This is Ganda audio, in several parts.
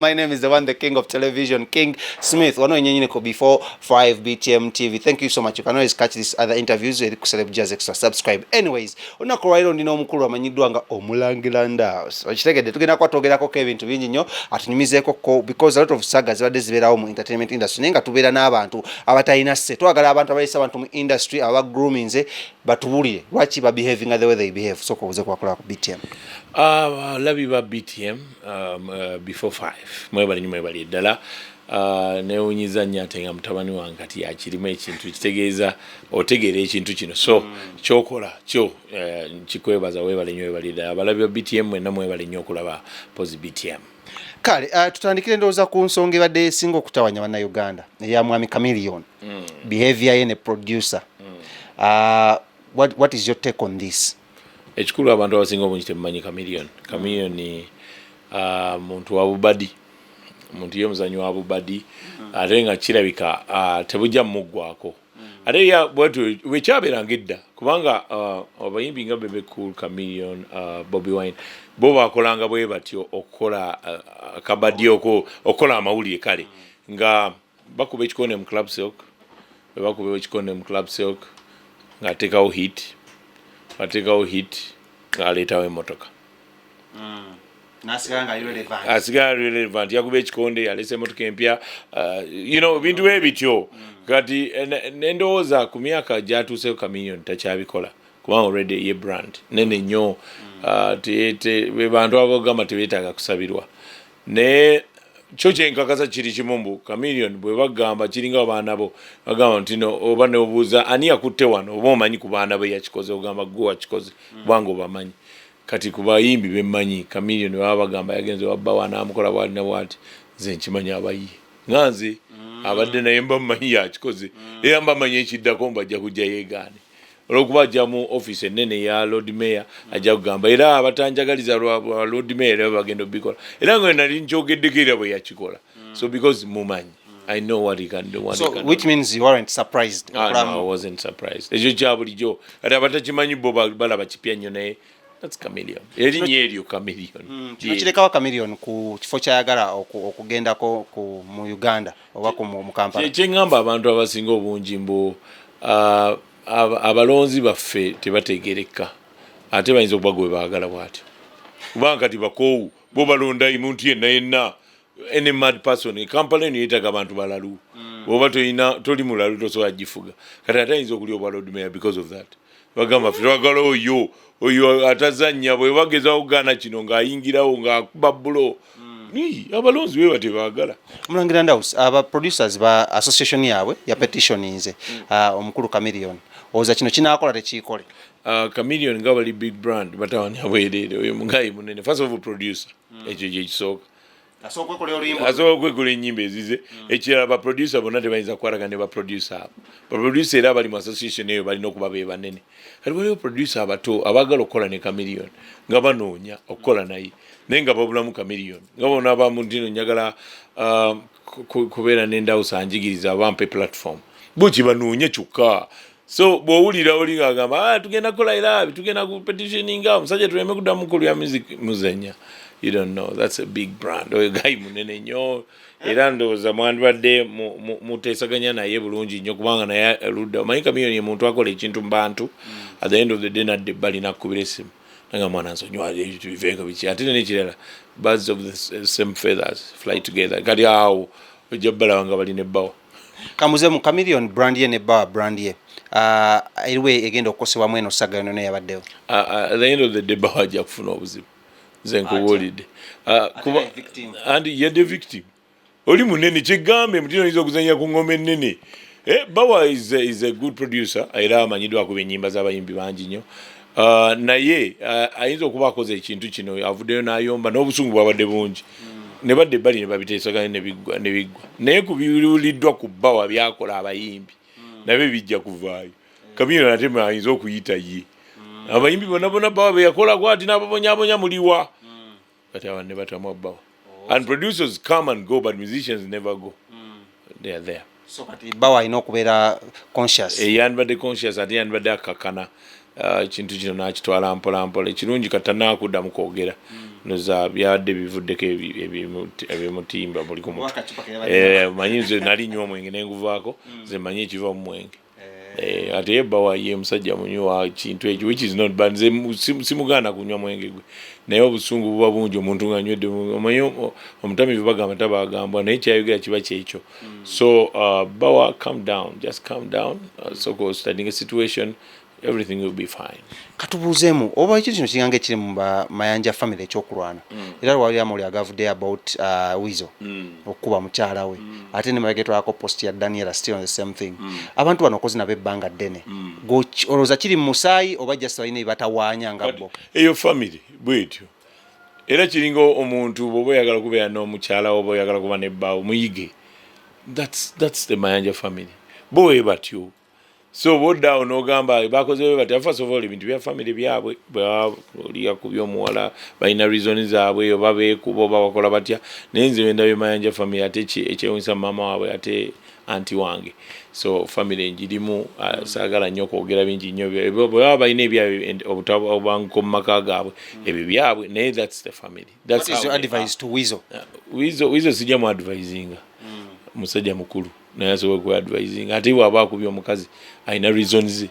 My name is the one, the king of television, KingSmith. Before 5 BTM TV. Thank you so much. You can always catch these other interviews with Celeb Jazz Extra. Subscribe. Anyways, unakorairo ndino omukulu amanyidwa nga Omulangila Ndause. Okitegedde tugenda kwatogerako ebintu bingi nnyo atunyumizeeko because a lot of sagas zibadde zibeerawo mu entertainment industry naye nga tubeera n'abantu abatalina sse. Twagala abantu abayisa abantu mu industry aba groominze batubuulire lwaki ba behaving the way they behave. So kubuze kwakola ku BTM. Labi ba BTM before 5 mwebali nyuma ebali ddala neewunyiza nnyo ate nga mutabani wange kati yakirimu ekintu kitegeeza otegeera ekintu kino so kyokola kyo kikwebaza weebale nnyo ebali ddala abalabi ba BTM mwenna mwebale nnyo okulaba pozi BTM. Kale tutandikire ndowooza ku nsonga ebadde esinga okutawanya bannayuganda eya mwami Chameleon behavior ye ne producer. What is your take on this? Ekikulu abantu abasinga obungi temumanyi Chameleon. Chameleon ni muntu wa bubadi, muntu ye muzanyi wa bubadi ate nga kirabika tebujja muggwako ate ya bwetu wekyabeeranga edda kubanga abayimbi nga Bebe Cool, Chameleon, BobiWine bo bakolanga bwe batyo okukola kabadi okukola amawulire kale nga bakuba ekikonde mu Club Silk bakuba ekikonde mu Club Silk nga ateekawo hit ng'aleetawo emmotoka asigala relevant yakuba ekikonde yalesa emmotoka empya bintu bwe bityo kati nendowooza ku myaka gyatuuseyo Chameleon takyabikola kubanga already ye brand nene nnyo be bantu abagamba tebeetaaga kusabirwa naye kyo kyenkakasa kiri kimu mbu Chameleon bwe bagamba kiringa abaana bo bagamba nti no oba neobuuza ani yakutte wano oba omanyi ku baana be yakikoze ogamba gwe wakikoze bwange obamanyi kati ku bayimbi bemmanyi Chameleon baba bagamba yagenze wabba wanaamukola bwali ne bwati nze nkimanyi abayi nga nze abadde naye mba mmanyi yakikoze era mba manyi ekiddako mbajja kujja yeegaane olwokuba ajja mu office ennene ya Lord Mayor ajja kugamba era abatanjagaliza lwa Lord Mayor era bagenda obikola era nga nali nkyogeddeko era bwe yakikola so because mumanyi I know what he can do. Which means you weren't surprised? No, I wasn't surprised. Ekyo kya bulijjo ate abatakimanyi bo balaba kipya nnyo naye that's Chameleon. Erinnya eryo Chameleon. Kino kirekawo Chameleon ku kifo kyayagala okugendako mu Uganda oba mu Kampala. Kyeŋŋamba abantu abasinga obungi mbu abalonzi baffe tebategereka ate bayinza okuba gwe baagala bwatyo kubanga kati bakoowu bo balonda muntu yenna any mad person Kampala eno yeetaaga abantu balalu oba toli mulalu tosobola gifuga kati ate ayinza okulya obwa Lord Mayor because of that bagamba ffe twagala oyo atazannya bwe bageza okugaana kino ng'ayingirawo ng'akuba bulo abalonzi bwe batebaagala. Omulangila Ndause aba producers ba association yaabwe ya petitioninze omukulu Chameleon oza kino kinaakola tekiikole. Chameleon nga bali big brand batawanya bwereere oyo mugayi munene first of all producer ekyo gye kisooka asooka okwekola ennyimba ezize ekirala baproducer bonna tebayinza kukwatagana ne baproducer abo baproducer era bali mu association eyo balina okuba be banene kati waliwo producer abato abaagala okukola ne Chameleon nga banoonya okukola naye naye nga babulamu Chameleon nga bona abamu ntino njagala kubeera n'Endawuse anjigiriza bampe platform buki banoonye kyokka so bw'owulira oli ng'agamba tugenda kukola era tugenda ku petitioninga omusajja tuleme kuddamu kulya music muzenya. You don't know. That's a big brand. Oyo gayi munene nnyo era ndowooza mwandibadde muteesaganya naye bulungi nnyo kubanga naye ludda omanyi Chameleon ye muntu akola ekintu mu bantu at the end of the day nadde ebbali nakkubira essimu nanga mwana nsonyiwa ebintu biveeko biki ate n'ekirala birds of the same feathers fly together kati awo ojja balaba nga balina ebbawa kamuze mu Chameleon brand ye n'ebbawa brand ye eriwe egenda okukosebwamu eno saga yonna yabaddewo at the end of the day bbawa ajja kufuna obuzibu nze nkubuulidde andi yadde victim oli munene kyegambe mutino oyinza okuzanya ku ngoma ennene bawa is a good producer era amanyiddwa akuba ennyimba z'abayimbi bangi nnyo naye ayinza okuba akoze ekintu kino avuddeyo n'ayomba n'obusungu bwabadde bungi ne badde ebbali ne babiteesaganya ne biggwa naye ku biwuliddwa ku bbawa byakola abayimbi nabyo bijja kuvaayo Chameleon ate ayinza okuyita ye abayimbi bonna bawa be yakola kwati n'ababonyabonya muliwa kati abantu ne batamu bbawa and producers come and go but musicians never go they are there so kati bawa alina okubeera conscious yandibadde conscious ate yandibadde akakana ekintu kino nakitwala mpolampola ekirungi katanakudda mu kwogera noza byadde bivuddeko ebimutimba buli ku mutwe manyi nze nali nnyo omwenge nenguvaako nze manyi ekiva mu mwenge ate yebbawa ye musajja munywa kintu ekyo which is not bad nze simugaana kunywa mwenge gwe naye obusungu buba bungi omuntu nga nywedde omanyi omutamivu bagamba tabagambwa naye kyayogera kiba kyekyo so bawa just calm down so studying a situation everything will be fine. Katubuzeemu oba ekintu kino kigange ekiri mu mayanja family ekyokulwana era wali amuli agavudde about Wizo okuba mukyala we ate ne magetwako post ya Daniela still on the same thing abantu bano kozi nabe banga ddene oloza kiri mu musaayi oba just balina batawaanya ngabo eyo family bwetyo era kiringa omuntu bwoba oyagala kubeera n'omukyala oba oyagala kuba nebbaawo muyige that's the mayanja family bowe batyo so bodda onogamba bakoze bati first of all ebintu bya family byabwe baliya kubyo muwala balina reason zaabwe oba beekuba oba bakola batya nenze wenda byemayanja family ate ekyewunyisa mama waabwe ate anti wange so family njirimu saagala nnyo kwogera bingi nnyo bwebaba balina ebyabwe obubanguko mu maka gaabwe ebyo byabwe naye that's the family. What is your advice to Wizo? Wizo sijja mu advisinga musajja mukulu naye asobola ku advising ate bw'aba akubye omukazi alina reasons ze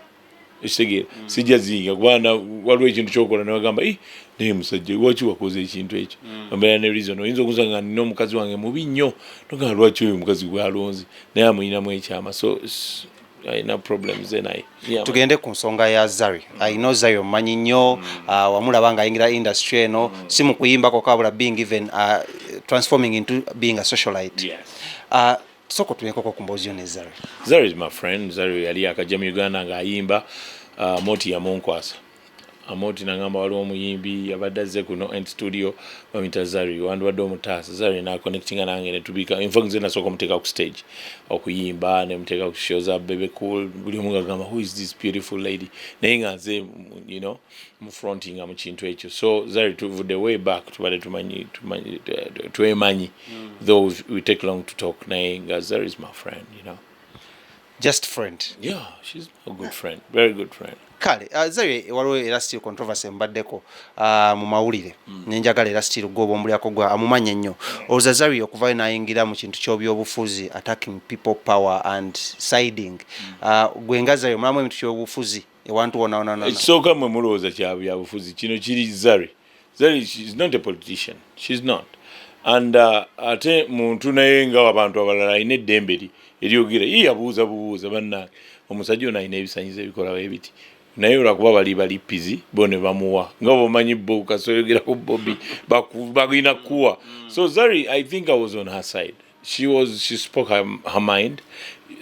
ekitegeera sijja zinga kubanga waliwo ekintu kyokola nebagamba naye musajja lwaki wakoze ekintu ekyo ambeera ne reason oyinza okusanga nga nina omukazi wange mubi nnyo nogamba lwaki oyo omukazi gwalonze naye amuyinamu ekyama so alina problems ze naye tugende ku nsonga ya Zari. I know Zari omanyi nnyo wamulaba nga ayingira industry eno si mu kuyimbako kabula being even transforming into being a socialite. Yes. Soko tuyenkoko kumbozi ne Zari. Zari is my friend. Zari yali akajja mu Uganda nga ayimba moti ya Monkwasa. Amoti nangamba waliwo omuyimbi yabadde azze kuno ent studio bamita Zari wandibadde omutaasa Zari na connectinga nange ne tubika in fact nze nasooka omuteeka ku stage okuyimba ne muteeka ku show za Bebe Cool buli omu ngagamba who is this beautiful lady naye nga nze mu fronting mu kintu ekyo so Zari tuvudde way back tubadde twemanyi though we take long to talk naye nga Zari is my friend just friend. Yeah, she's a good friend, very good friend. Kale Zari waliwo era still controversy mbaddeko mu mawulire nenjagala era still gobo omulyako gwa amumanye nnyo oza Zari okuva nayingira mu kintu ky'obyobufuzi attacking people power and siding gwenga Zari omulamu ekintu ky'obufuzi ewantu wona ekisooka mwe mulowooza kyabyabufuzi kino kiri Zari she's not a politician, she's not and ate muntu naye nga abantu abalala alina eddembe eryogera yabuuza bannange omusajja ono alina ebisanyizo ebikolawo ebiti naye olwakuba bali pizi bo ne bamuwa nga bomanyi bo kasoyogera ku Bobby bagina kuwa so Zari I think I was on her side she spoke her mind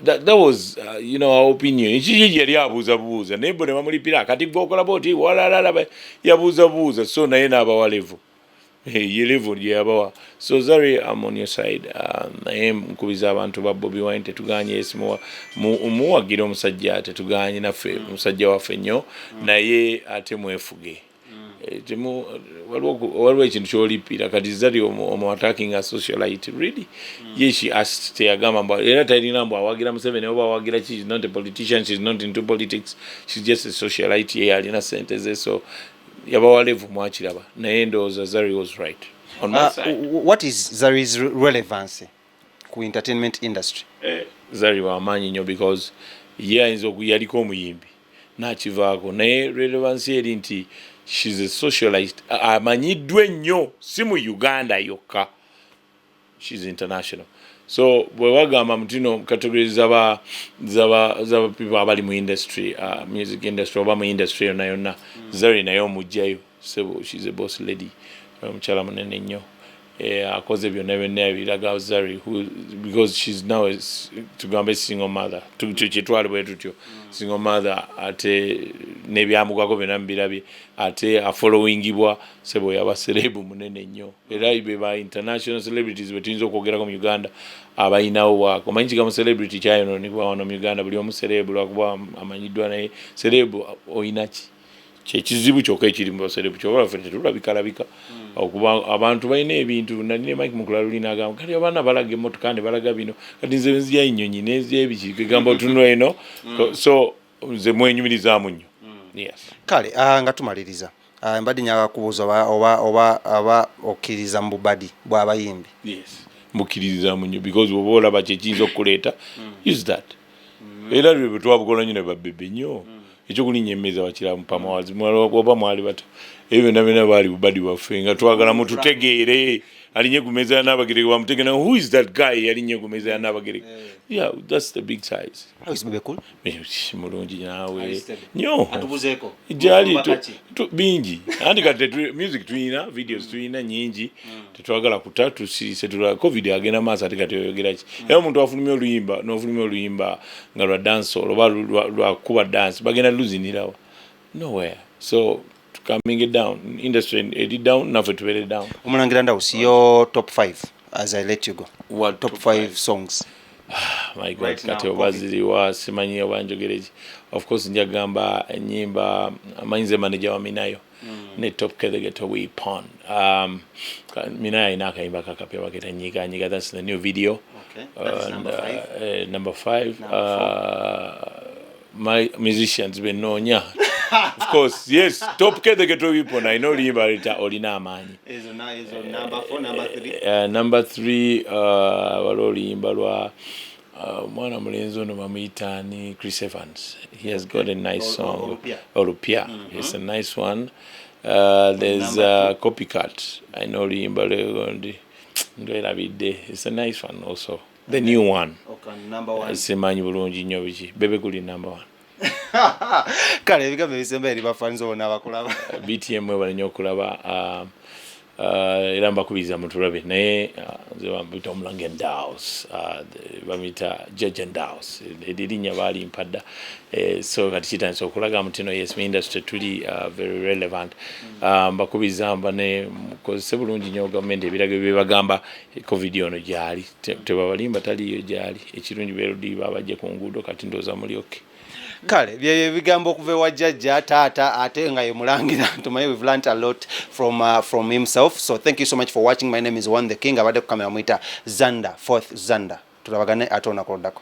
that was our opinion ekiki yali abuuza naye bo ne bamulipira akati gwokola boti walalala yabuuza so naye n'abawalevu level yabawa so Zari I'm on your side naye nkubiza abantu ba BobiWine tetuganye esimuwa muwagira omusajja tetuganye naffe omusajja waffe nnyo naye ate mwefuge waliwo ekintu kyolipira kati Zari omu attacking a socialite really she asked teyagamba mbu era talina mbu awagira Museveni oba awagira ki she's not a politician, she's not into politics, she's just a socialite ye alina sente ze so yabawalevu mwakiraba naye ndowooza Zari was right on my side. What is Zari's relevance ku entertainment industry? Zari wamaanyi nnyo because ye ayinza yaliko omuyimbi nakivaako naye relevance eri nti she's a socialite amanyiddwa ennyo si mu Uganda yokka she's international so bwe wagamba mutino categories zaba people abali mu industry music industry oba mu industry yonna Zari naye omugjayo sebo she's a boss lady omukyala munene nnyo akoze byonna ebiraga Zari because she's now tugamba single mother tukitwale bwe tutyo single mother ate nebyamugwako byonna mubirabye ate afollowingibwa sebo yaba celeb munene nnyo era be international celebrities betuyinza okwogerako mu Uganda abayinawo wako manyi kigamu celebrity kyayononebwa wano mu Uganda buli omu celeb lwakuba amanyiddwa naye celeb oyinaki kyekizibu kyokka ekiri mu baceleb kyobola ffe tetulabikalabika okuba abantu balina ebintu nalina Mike Mukulalulina agamba kati abaana balaga emmotoka ne balaga bino kati nze nzya ennyonyi n'ezya ebiki kwegamba otunula eno so nze mwenyumirizaamu nnyo Yes. Kale nga tumaliriza mbadde nyaga kubuuza oba okkiriza mu bubadi bw'abayimbi. Yes. Mukkiriza munyo because oba olaba kyekiyinza okuleeta use that. Era lwe twabukola nnyo ne babebe nnyo ekyokulinnya emmeza wakira mpamawazi oba mwali bato ebyo byonna baali bubadi waffe nga twagala mututegeere alinye ku meza ya Nnabagereka bamutegeera who is that guy alinye ku meza ya Nnabagereka. Yeah, that's the big size. How is Bebe Cool? Mulungi naawe nnyo atubuzeeko gyali bingi andi kati music tuyina videos tuyina nyingi tetwagala kuta tusirise tula covid agenda maaso ate kati oyogera ki era omuntu afulumya oluyimba nga lwa dance oba lwa kuba dance bagenda luzinirawa nowhere. So coming it down industry edit down naffe tubeere down. Omulangila Ndause, your top 5 as I let you go. What top 5 songs? My God, kati obaziriwa simanyi obanjogereji. Of course njagamba enyimba amanyize manager wa Minayo ne top kedegeto we pon. Minayo ina akayimba kakapya baketa nyiga. That's the new video. Okay. That's Number 5. My musicians benonya. Of course, yes. Top kedegeto we pon. I know limba lita olina amanyi. Is number 4, number 3. Number 3 walolimba lwa mwana mulenzi ono bamuyita ni Chris Evans. He has got a nice song. Olupya. It's a nice one. There's Copycat. I know limba legondi. Ndwelabidde. It's a nice one also. The new one. Okay, number 1. Simanyi bulungi nnyo biki. BEBECOOL number 1. Kale ebigambo ebisemba eri bafanze bona abakulaba. BTM bali nnyo okulaba era mbakubiriza mutulabe naye nze bamuyita Omulangila Ndause bamuyita Judge Ndause erinnya baali mpadda so kati kitandise okulaga mutino yes me industry tuli very relevant mbakubiriza mbane mukozese bulungi nnyo gavumenti ebiragiro bye bagamba covid ono gyali tebabalimba taliyo gyali ekirungi beerudi babajje ku nguudo kati ndooza mulyoke. Kale bye bigambo okuva ewa jjajja taata ate nga ye Mulangila tumanyi we've learned a lot from himself. So thank you so much for watching. My name is One the King. Abadde ku kamera mwita Zanda, 4th Zanda. Tulabagane ate onakolodako.